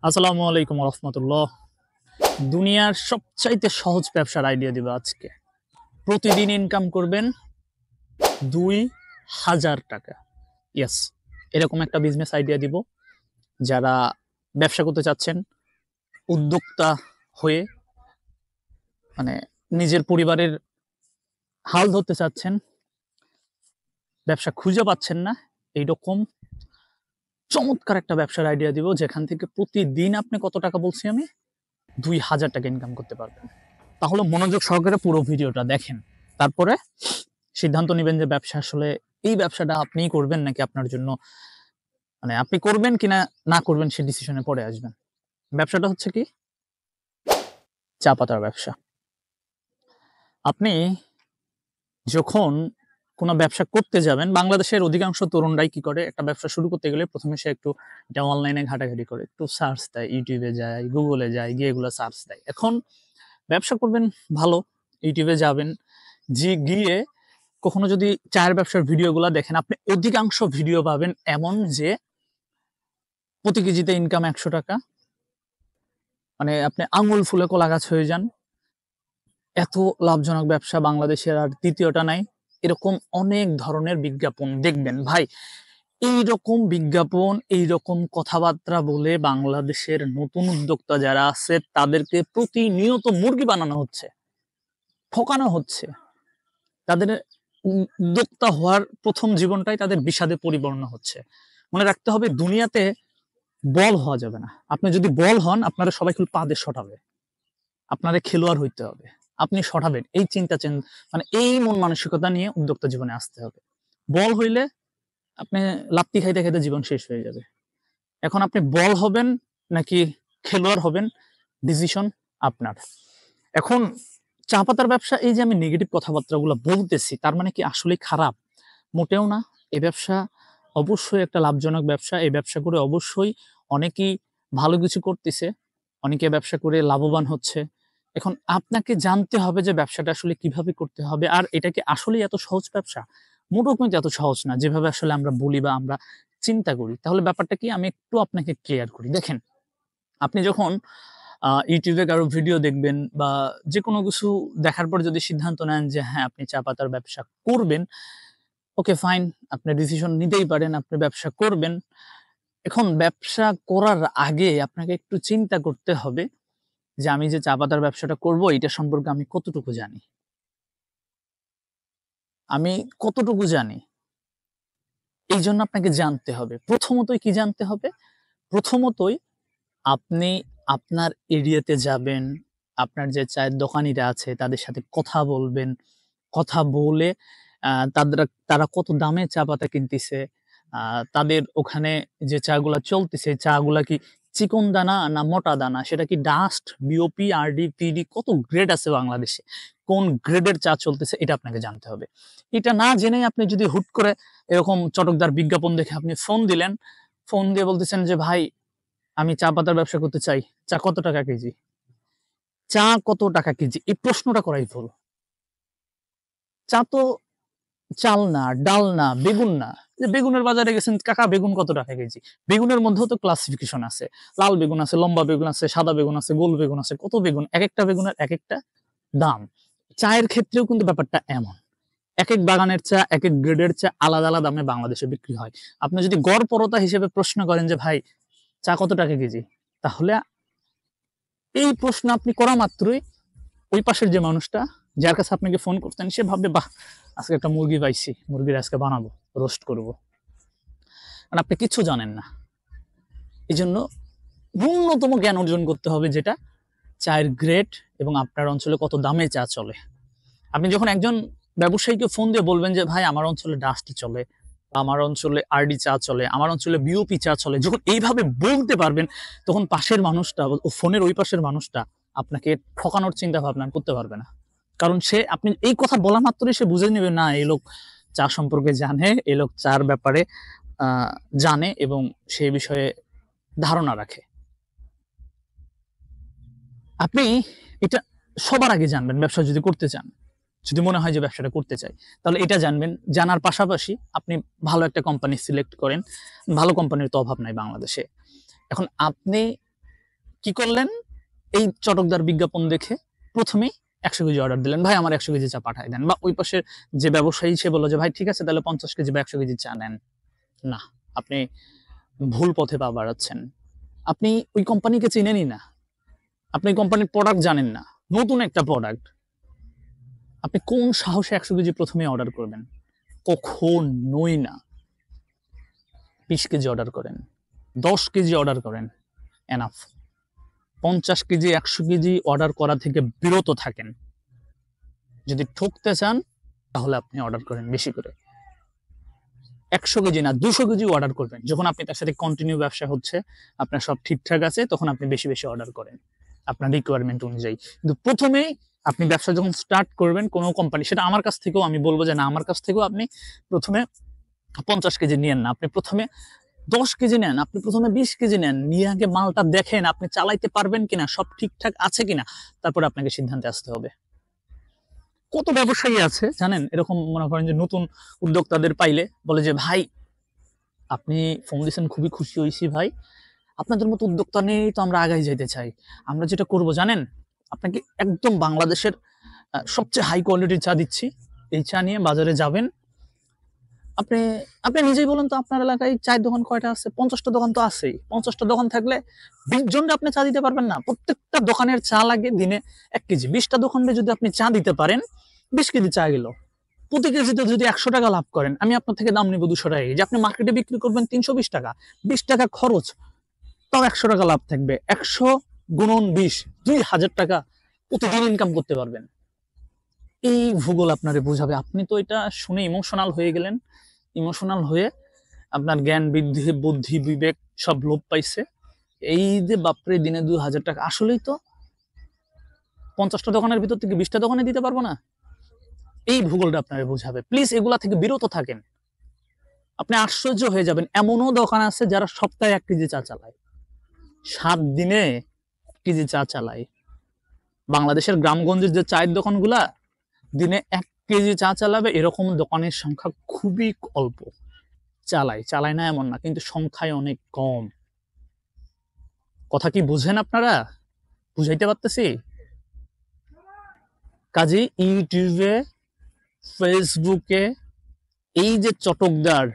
আসসালামু আলাইকুম রহমতুল্লাহ। দুনিয়ার সবচাইতে সহজ ব্যবসার আইডিয়া দিব আজকে। প্রতিদিন ইনকাম করবেন ২,০০০ টাকা। ইয়েস, এরকম একটা বিজনেস আইডিয়া দিব। যারা ব্যবসা করতে চাচ্ছেন, উদ্যোক্তা হয়ে মানে নিজের পরিবারের হাল ধরতে চাচ্ছেন, ব্যবসা খুঁজে পাচ্ছেন না, এইরকম চমৎকার একটা ব্যবসার আইডিয়া দিব, যেখান থেকে প্রতিদিন আপনি কত টাকা বলছি আমি ২,০০০ টাকা ইনকাম করতে পারবেন। তাহলে মনোযোগ সহকারে পুরো ভিডিওটা দেখেন, তারপরে সিদ্ধান্ত নেবেন যে ব্যবসা আসলে এই ব্যবসাটা আপনিই করবেন নাকি আপনার জন্য আপনি করবেন কিনা না করবেন সেই ডিসিশনে পরে আসবেন। ব্যবসাটা হচ্ছে কি, চা পাতার ব্যবসা। আপনি যখন কোনো ব্যবসা করতে যাবেন, বাংলাদেশের অধিকাংশ তরুণরাই কি করে, একটা ব্যবসা শুরু করতে গেলে প্রথমে সে একটু এটা অনলাইনে ঘাটাঘাটি করে, একটু সার্চ দেয়, ইউটিউবে যায়, গুগলে যায়, গিয়ে এগুলো সার্চ দেয়। এখন ব্যবসা করবেন ভালো, ইউটিউবে যাবেন, গিয়ে কখনো যদি চায়ের ব্যবসার ভিডিওগুলো দেখেন, আপনি অধিকাংশ ভিডিও পাবেন এমন যে প্রতি কেজিতে ইনকাম ১০০ টাকা, আপনি আঙুল ফুলে কলা গাছ হয়ে যান, এত লাভজনক ব্যবসা বাংলাদেশের আর দ্বিতীয়টা নাই। এরকম অনেক ধরনের বিজ্ঞাপন দেখবেন ভাই। এইরকম বিজ্ঞাপন, এইরকম কথাবার্তা বলে বাংলাদেশের নতুন উদ্যোক্তা যারা আছে তাদেরকে প্রতিনিয়ত মুরগি বানানো হচ্ছে, ঠকানো হচ্ছে। তাদের উদ্যোক্তা হওয়ার প্রথম জীবনটাই তাদের বিষাদে পরিপূর্ণ হচ্ছে। মনে রাখতে হবে, দুনিয়াতে বল হওয়া যাবে না। আপনি যদি বল হন, আপনারা সবাই খুব পা দিয়ে শটাবে, আপনাদের খেলোয়াড় হইতে হবে, আপনি শটাবেন, এই চিন্তা এই মন মানসিকতা নিয়ে উদ্যোক্তা জীবনে আসতে হবে। বল হইলে আপনি লাত্তি খাইতে খাইতে জীবন শেষ হয়ে যাবে। এখন আপনি বল হবেন নাকি খেলোয়াড় হবেন, ডিসিশন আপনার। এখন চা পাতার ব্যবসা, এই যে আমি নেগেটিভ কথাবার্তাগুলো বলতেছি, তার মানে কি আসলেই খারাপ? মোটেও না। এই ব্যবসা অবশ্যই একটা লাভজনক ব্যবসা। এই ব্যবসা করে অবশ্যই অনেকেই ভালো কিছু করতেছে, অনেকে ব্যবসা করে লাভবান হচ্ছে। এখন আপনাকে জানতে হবে যে ব্যবসাটা আসলে কিভাবে করতে হবে, আর এটা কি আসলেই এত সহজ ব্যবসা? মোটেও কিন্তু এত সহজ না যেভাবে আসলে আমরা বলি বা আমরা চিন্তা করি। তাহলে ব্যাপারটা কি, আমি একটু আপনাকে ক্লিয়ার করি। দেখেন, আপনি যখন ইউটিউবে কারো ভিডিও দেখবেন বা যেকোনো কিছু দেখার পর যদি সিদ্ধান্ত নেন যে হ্যাঁ, আপনি চা পাতার ব্যবসা করবেন, ওকে ফাইন, আপনি ডিসিশন নিতেই পারেন, আপনি ব্যবসা করবেন। এখন ব্যবসা করার আগে আপনাকে একটু চিন্তা করতে হবে যে আমি যে চা পাতার ব্যবসাটা করব, এটা সম্পর্কে আমি কতটুকু জানি? আমি কতটুকু জানি? এইজন্য আপনাকে জানতে হবে। প্রথমতই কি জানতে হবে? প্রথমতই আপনি আপনার এরিয়াতে যাবেন, আপনার যে চায়ের দোকানিরা আছে তাদের সাথে কথা বলবেন। কথা বলে তারা কত দামে চা পাতা কিনতিছে, আ তাদের ওখানে যে চাগুলা চলতেছে, চাগুলা কি চিকন দানা না মোটা দানা, সেটা কি ডাস্ট, বিওপি, আরডি, পিডি, কত গ্রেড আছে বাংলাদেশে। কোন গ্রেডের চা চলতেছে এটা আপনাকে জানতে হবে। এটা না জেনেই আপনি যদি হুট করে এরকম চটকদার বিজ্ঞাপন দেখে আপনি ফোন দিলেন, ফোন দিয়ে বলতেছেন যে, "ভাই, আমি চা পাতার ব্যবসা করতে চাই। চা কত টাকা কেজি?" চা কত টাকা কেজি? এই প্রশ্নটা করাই ভুল। চা তো চাল না, ডাল না, বেগুন না। যে বেগুনের বাজারে গেছেন, "কাকা বেগুন কত টাকা কেজি?" বেগুনের মধ্যেও তো ক্লাসিফিকেশন আছে। লাল বেগুন আছে, লম্বা বেগুন আছে, সাদা বেগুন আছে, গোল বেগুন আছে। কত বেগুন? একেকটা বেগুনের একেকটা দাম। চায়ের ক্ষেত্রেও কিন্তু ব্যাপারটা এমন। একেক বাগানের চা, একেক গ্রেডের চা আলাদা, আলাদা দামে বাংলাদেশে বিক্রি হয়। আপনি যদি গড়পড়তা হিসেবে প্রশ্ন করেন যে, "ভাই, চা কত টাকা কেজি?" তাহলে এই প্রশ্ন আপনি করা মাত্রই ওই পাশের যে মানুষটা, যার কাছে আপনাকে ফোন করতেন, সে ভাববে, "বাহ! আজকে একটা মুরগি পাইছি। মুরগির আজকে বানাবো, রোস্ট করব।" কারণ আপনি কিচ্ছু জানেন না। এজন্য ন্যূনতম জ্ঞান অর্জন করতে হবে, যেটা চায়ের গ্রেড এবং আপনার অঞ্চলে কত দামে চা চলে। আপনি যখন একজন ব্যবসায়ীকে ফোন দিয়ে বলবেন যে, "ভাই, আমার অঞ্চলে ডাস্টি চলে, বা আমার অঞ্চলে আরডি চা চলে, আমার অঞ্চলে বিওপি চা চলে।" যখন এইভাবে বলতে পারবেন, তখন পাশের মানুষটা, ফোনের ওই পাশের মানুষটা আপনাকে ঠকানোর চিন্তা ভাবনা করতে পারবে না। কারণ আপনি এই কথা বলা মাত্রই সে বুঝে নিবে, না, এই লোক চা সম্পর্কে জানে, এই লোক চা'র ব্যাপারে আ জানে এবং সে বিষয়ে ধারণা রাখে। আপনি এটা সবার আগে জানবেন, ব্যবসা যদি করতে চান। যদি মনে হয় যে ব্যবসাটা করতে চাই, তাহলে এটা জানবেন। জানার পাশাপাশি আপনি ভালো একটা কোম্পানি সিলেক্ট করেন। ভালো কোম্পানির তো অভাব নাই বাংলাদেশে। এখন আপনি কি করলেন? এই চটকদার বিজ্ঞাপন দেখে প্রথমেই ১০০ কেজি অর্ডার দিলেন, ভাই আমার ১০০ কেজি চা পাঠায় দেন। বা ওই পাশে যে ব্যবসায়ী সে বলল যে ভাই ঠিক আছে তাহলে ৫০ কেজি বা ১০০ কেজি চা নেন। না, আপনি ভুল পথে পা বাড়াচ্ছেন। আপনি ওই কোম্পানিকে চিনেনই না। আপনি কোম্পানির প্রোডাক্ট জানেন না। নতুন একটা প্রোডাক্ট। আপনি কোন সাহসে ১০০ কেজি প্রথমে অর্ডার করবেন? কখনোই না। ২০ কেজি অর্ডার করেন, ১০ কেজি অর্ডার করেন, এনাফ। ৫০ কেজি ১০০ কেজি অর্ডার করা থেকে বিরত থাকেন। যদি ঠকতে চান তাহলে আপনি অর্ডার করেন বেশি করে। ১০০ কেজি না ২০০ কেজি অর্ডার করবেন। যখন আপনি তার সাথে কন্টিনিউ ব্যবসা হচ্ছে, আপনার সব ঠিকঠাক আছে, তখন আপনি বেশি বেশি অর্ডার করেন আপনার রিকোয়ারমেন্ট অনুযায়ী। কিন্তু প্রথমেই আপনি ব্যবসা যখন স্টার্ট করবেন কোনো কোম্পানি, সেটা আমার কাছ থেকেও আমি বলবো যে না, আমার কাছ থেকেও আপনি প্রথমে ৫০ কেজি নিয়েন না, আপনি প্রথমে ১০ কেজি নেন, আপনি প্রথমে ২০ কেজি নেন, নিয়ে আগে মালটা দেখেন আপনি চালাইতে পারবেন কিনা, সব ঠিকঠাক আছে কিনা, তারপরে আপনাকে সিদ্ধান্তে আসতে হবে। কত ব্যবসায়ী আছে জানেন এরকম, মনে করেন যে নতুন উদ্যোক্তাদের পাইলে বলে যে ভাই আপনি ফোন দিয়েছেন, খুবই খুশি হয়েছি ভাই, আপনাদের মতো উদ্যোক্তা নিয়েই তো আমরা আগাই যাইতে চাই। আমরা যেটা করব জানেন, আপনাকে একদম বাংলাদেশের সবচেয়ে হাই কোয়ালিটির চা দিচ্ছি, এই চা নিয়ে বাজারে যাবেন। আপনি আপনি নিজেই বলুন তো আপনার এলাকায় চায়ের দোকান কয়টা আছে? ৫০টা দোকান তো আছেই। ৫০টা দোকান থাকলে ২০ জনকে আপনি চা দিতে পারবেন না? প্রত্যেকটা দোকানের চা লাগে দিনে ১ কেজি। ২০টা দোকানে যদি আপনি চা দিতে পারেন, ২০ কেজি চা গেল। প্রতি কেজিতে যদি ১০০ টাকা লাভ করেন, আমি আপনার থেকে দাম নিব ২০০ টাকা কেজি। আপনি মার্কেটে বিক্রি করবেন ৩২০ টাকা। ২০ টাকা খরচ, তাও ১০০ টাকা লাভ থাকবে। ১০০ গুণন ২০, ২,০০০ টাকা প্রতিদিন ইনকাম করতে পারবেন। এই ভূগোল আপনারে বোঝাবে। আপনি তো এটা শুনে ইমোশনাল হয়ে গেলেন। ইমোশনাল হয়ে আপনার জ্ঞান বৃদ্ধি, বুদ্ধি, বিবেক সব লোপ পাইছে। এই যে বাপরে দিনে ২,০০০ টাকা, আসলেই তো ৫০টা দোকানের ভিতর থেকে ২০টা দোকানে দিতে পারবো না? এই ভূগোলটা আপনারে বোঝাবে। প্লিজ এগুলা থেকে বিরত থাকেন। আপনি আশ্চর্য হয়ে যাবেন। এমনও দোকান আছে যারা সপ্তাহে ১ কেজি চা চালায়। ৭ দিনে ১ কেজি চা চালায়। বাংলাদেশের গ্রামগঞ্জের যে চায়ের দোকানগুলা দিনে ১ কেজি চা চালাবে, এরকম দোকানের সংখ্যা খুবই অল্প। চালায় না এমন না, কিন্তু সংখ্যায় অনেক কম। কথা কি বুঝেন আপনারা? বুঝাইতে পারতেছি? কাজেই ইউটিউবে, ফেসবুকে এই যে চটকদার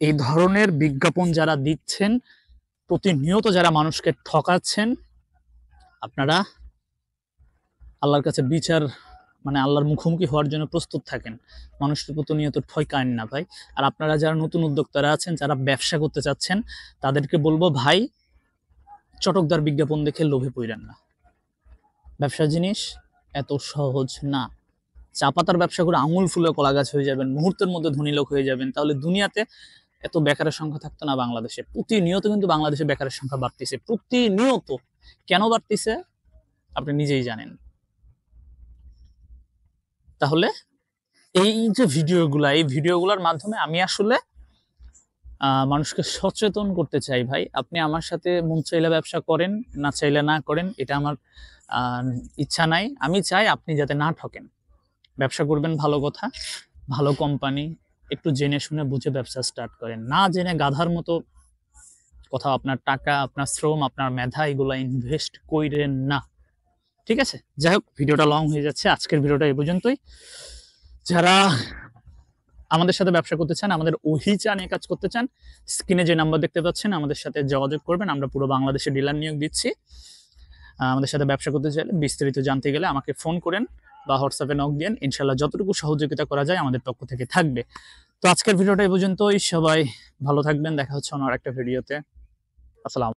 এই ধরনের বিজ্ঞাপন যারা দিচ্ছেন, প্রতিনিয়ত যারা মানুষকে ঠকাচ্ছেন, আপনারা আল্লাহর কাছে বিচার, মানে আল্লাহর মুখোমুখি হওয়ার জন্য প্রস্তুত থাকেন। মানুষকে প্রতিনিয়ত ঠকায়েন না ভাই। আর আপনারা যারা নতুন উদ্যোক্তারা আছেন, যারা ব্যবসা করতে চাচ্ছেন, তাদেরকে বলবো ভাই, চটকদার বিজ্ঞাপন দেখে লোভে পড়েন না। ব্যবসা জিনিস এত সহজ না। চা পাতার ব্যবসা করে আঙুল ফুলে কলা গাছ হয়ে যাবেন, মুহূর্তের মধ্যে ধনী লোক হয়ে যাবেন, তাহলে দুনিয়াতে এত বেকারের সংখ্যা থাকতো না বাংলাদেশে। প্রতিনিয়ত কিন্তু বাংলাদেশে বেকারের সংখ্যা বাড়তেছে, প্রতিনিয়ত। কেন বাড়তেছে আপনি নিজেই জানেন। তাহলে এই যে ভিডিওগুলা, এই ভিডিওগুলোর মাধ্যমে আমি আসলে মানুষকে সচেতন করতে চাই ভাই। আপনি আমার সাথে মন চাইলে ব্যবসা করেন, না চাইলে না করেন, এটা আমার ইচ্ছা নাই। আমি চাই আপনি যাতে না ঠকেন। ব্যবসা করবেন ভালো কথা, ভালো কোম্পানি, একটু জেনে শুনে বুঝে ব্যবসা স্টার্ট করেন। না জেনে গাধার মতো কোথাও আপনার টাকা, আপনার শ্রম, আপনার মেধা এগুলা ইনভেস্ট কইরেন না। ঠিক আছে? যাই হোক, ভিডিওটা লং হয়ে যাচ্ছে। আজকের ভিডিওটা এই পর্যন্তই। যারা আমাদের সাথে ব্যবসা করতে চান, আমাদের ওহি চা নিয়ে কাজ করতে চান, স্ক্রিনে যে নাম্বার দেখতে পাচ্ছেন আমাদের সাথে যোগাযোগ করবেন। আমরা পুরো বাংলাদেশে ডিলার নিয়োগ দিচ্ছি। আমাদের সাথে ব্যবসা করতে চাইলে, বিস্তারিত জানতে গেলে আমাকে ফোন করেন বা হোয়াটসঅ্যাপে নক দেন। ইনশাআল্লাহ যতটুকু সহযোগিতা করা যায় আমাদের পক্ষ থেকে থাকবে। তো আজকের ভিডিওটা এই পর্যন্তই। সবাই ভালো থাকবেন। দেখা হচ্ছে অন্য আরেকটা ভিডিওতে। আসসালাম।